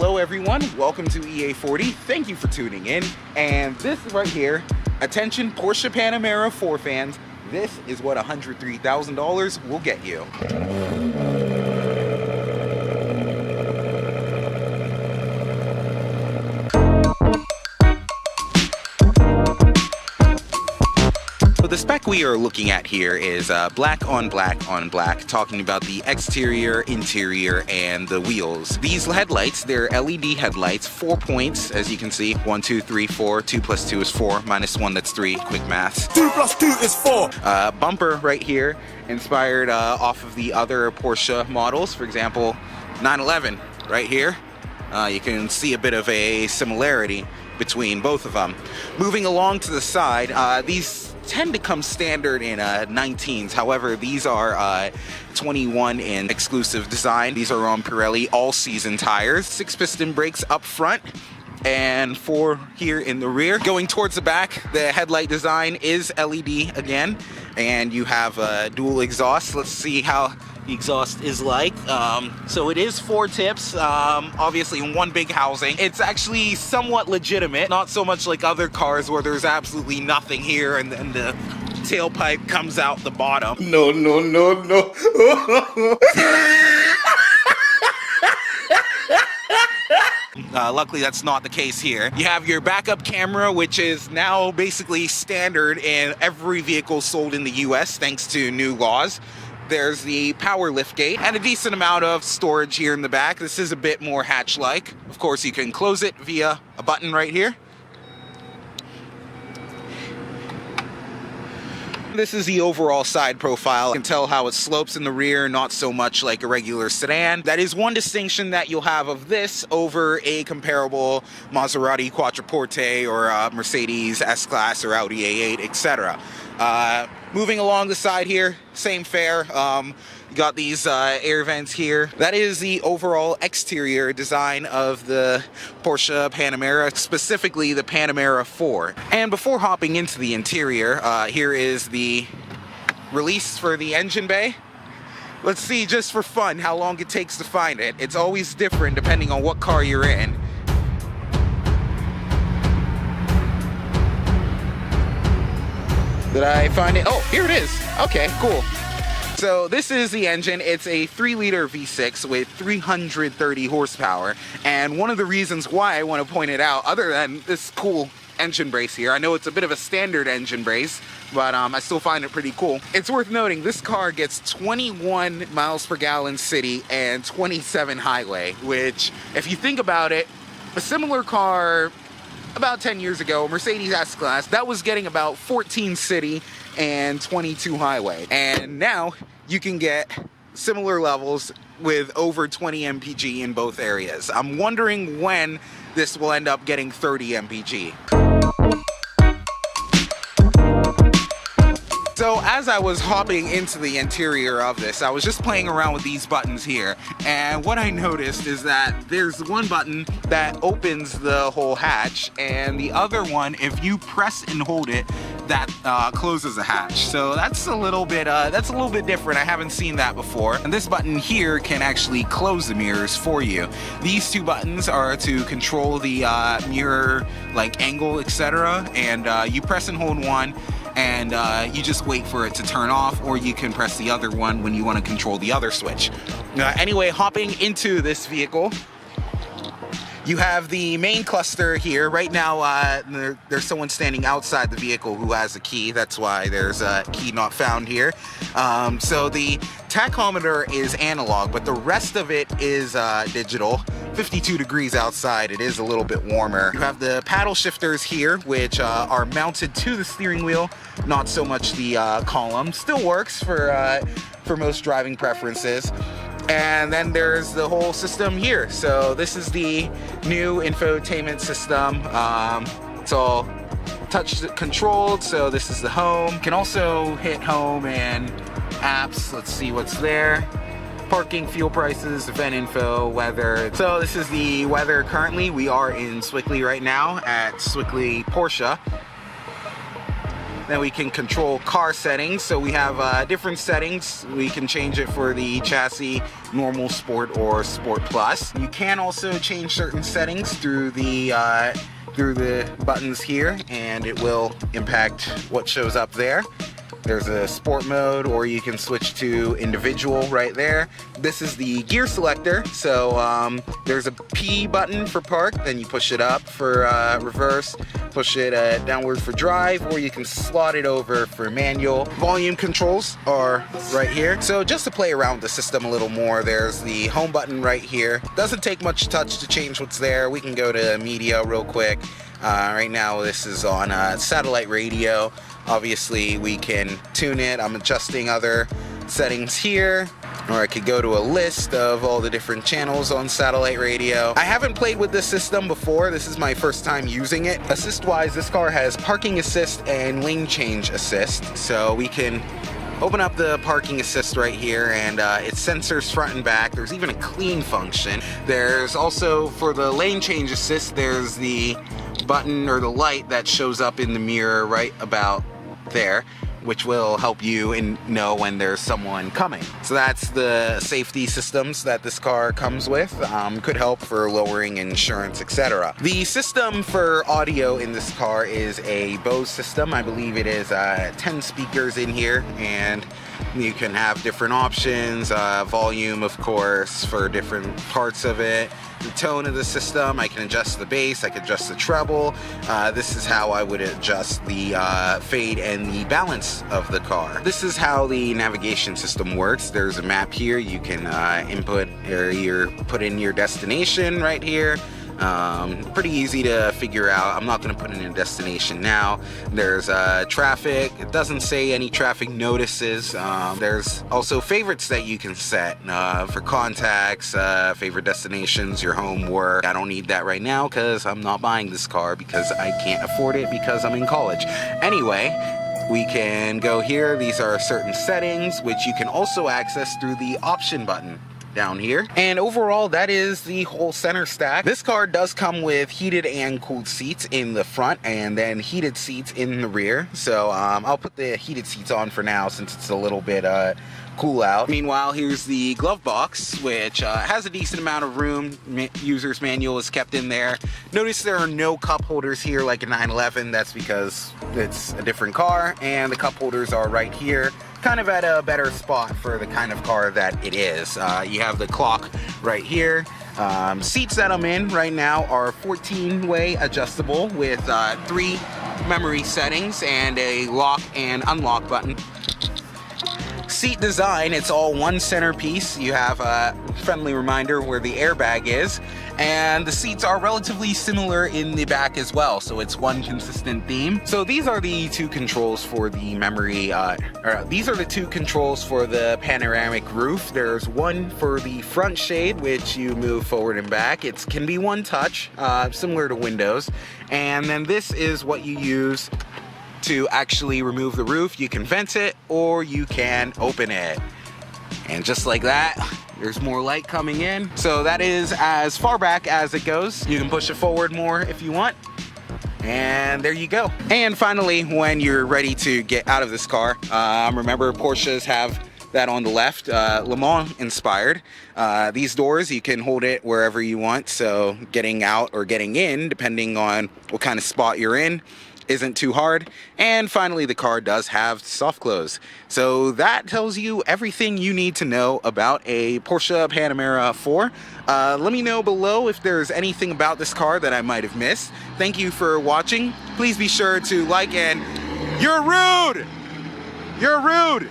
Hello everyone, welcome to EA40. Thank you for tuning in. And this right here, attention Porsche Panamera 4 fans, this is what $103,000 will get you. The spec we are looking at here is black on black on black, talking about the exterior, interior, and the wheels. These headlights, they're LED headlights, 4 points, as you can see. 1, 2, 3, 4. 2 plus 2 is 4. Minus 1, that's 3. Quick math. 2 plus 2 is 4. Bumper right here, inspired off of the other Porsche models. For example, 911 right here. You can see a bit of a similarity between both of them. Moving along to the side, these tend to come standard in 19s. However, these are 21 in exclusive design. These are on Pirelli all-season tires. 6-piston brakes up front and 4 here in the rear. Going towards the back, the headlight design is LED again, and you have dual exhaust. Let's see how the exhaust is like. So it is 4 tips, obviously in one big housing. It's actually somewhat legitimate, not so much like other cars where there's absolutely nothing here and then the tailpipe comes out the bottom. No, no, no, no. Luckily that's not the case here. You have your backup camera, which is now basically standard in every vehicle sold in the US thanks to new laws. There's the power liftgate and a decent amount of storage here in the back. This is a bit more hatch-like. Of course, you can close it via a button right here. This is the overall side profile. You can tell how it slopes in the rear, not so much like a regular sedan. That is one distinction that you'll have of this over a comparable Maserati Quattroporte or Mercedes S-Class or Audi A8, etc. Moving along the side here, same fare. You got these air vents here. That is the overall exterior design of the Porsche Panamera, specifically the Panamera 4. And before hopping into the interior, here is the release for the engine bay. Let's see, just for fun, how long it takes to find it. It's always different depending on what car you're in. Did I find it? Oh, here it is. Okay, cool. So this is the engine. It's a 3-liter V6 with 330 horsepower. And one of the reasons why I want to point it out, other than this cool engine brace here, I know it's a bit of a standard engine brace, but I still find it pretty cool. It's worth noting this car gets 21 miles per gallon city and 27 highway, which, if you think about it, a similar car about 10 years ago, Mercedes S-Class, that was getting about 14 city and 22 highway. And now you can get similar levels with over 20 mpg in both areas. I'm wondering when this will end up getting 30 mpg. So as I was hopping into the interior of this, I was just playing around with these buttons here, and what I noticed is that there's one button that opens the whole hatch, and the other one, if you press and hold it, that closes the hatch. So that's a little bit different. I haven't seen that before. And this button here can actually close the mirrors for you. These 2 buttons are to control the mirror like angle, etc. And you press and hold one, and you just wait for it to turn off, or you can press the other one when you want to control the other switch. Anyway, hopping into this vehicle, you have the main cluster here. Right now, there's someone standing outside the vehicle who has a key. That's why there's a key not found here. So the tachometer is analog, but the rest of it is digital. 52 degrees outside, it is a little bit warmer. You have the paddle shifters here, which are mounted to the steering wheel, not so much the column. Still works for most driving preferences. And then there's the whole system here. So this is the new infotainment system. It's all touch controlled, so this is the home. You can also hit home and apps. Let's see what's there. Parking, fuel prices, event info, weather. So this is the weather currently. We are in Swickley right now at Swickley Porsche. Then we can control car settings. So we have different settings. We can change it for the chassis, normal, sport, or sport plus. You can also change certain settings through the buttons here, and it will impact what shows up there. There's a sport mode, or you can switch to individual right there. This is the gear selector. So there's a P button for park, then you push it up for reverse, push it downward for drive, or you can slot it over for manual. Volume controls are right here. So just to play around with the system a little more, there's the home button right here. Doesn't take much touch to change what's there. We can go to media real quick. Right now this is on satellite radio. Obviously we can tune it. I'm adjusting other settings here, or I could go to a list of all the different channels on satellite radio. I haven't played with this system before. This is my first time using it. Assist wise, this car has parking assist and lane change assist. So we can open up the parking assist right here, and it sensors front and back. There's even a clean function. There's also, for the lane change assist, there's the button or the light that shows up in the mirror right about there, which will help you know when there's someone coming. So that's the safety systems that this car comes with. Could help for lowering insurance, etc. The system for audio in this car is a Bose system. I believe it is 10 speakers in here, and you can have different options, volume of course for different parts of it, the tone of the system. I can adjust the bass, I can adjust the treble. This is how I would adjust the fade and the balance of the car. This is how the navigation system works. There's a map here. You can input or put in your destination right here. Pretty easy to figure out. I'm not going to put in a destination now. There's traffic. It doesn't say any traffic notices. There's also favorites that you can set for contacts, favorite destinations, your home, work. I don't need that right now because I'm not buying this car because I can't afford it because I'm in college. Anyway, we can go here. These are certain settings which you can also access through the option button down here. And overall, that is the whole center stack. This car does come with heated and cooled seats in the front, and then heated seats in the rear. So I'll put the heated seats on for now since it's a little bit cool out. Meanwhile, here's the glove box, which has a decent amount of room. User's manual is kept in there. Notice there are no cup holders here like a 911. That's because it's a different car, and the cup holders are right here, kind of at a better spot for the kind of car that it is. You have the clock right here. Seats that I'm in right now are 14-way adjustable with 3 memory settings and a lock and unlock button. Seat design, it's all one centerpiece. You have a friendly reminder where the airbag is, and the seats are relatively similar in the back as well, so it's one consistent theme. So these are the 2 controls for the memory, these are the 2 controls for the panoramic roof. There's one for the front shade, which you move forward and back. It can be one touch, similar to Windows. And then this is what you use to actually remove the roof. You can vent it or you can open it. And just like that, there's more light coming in. So that is as far back as it goes. You can push it forward more if you want. And there you go. And finally, when you're ready to get out of this car, remember Porsches have that on the left, Le Mans inspired. These doors, you can hold it wherever you want. So getting out or getting in, depending on what kind of spot you're in, isn't too hard. And finally, the car does have soft close. So that tells you everything you need to know about a Porsche Panamera 4. Let me know below if there's anything about this car that I might have missed. Thank you for watching. Please be sure to like, and you're rude! You're rude!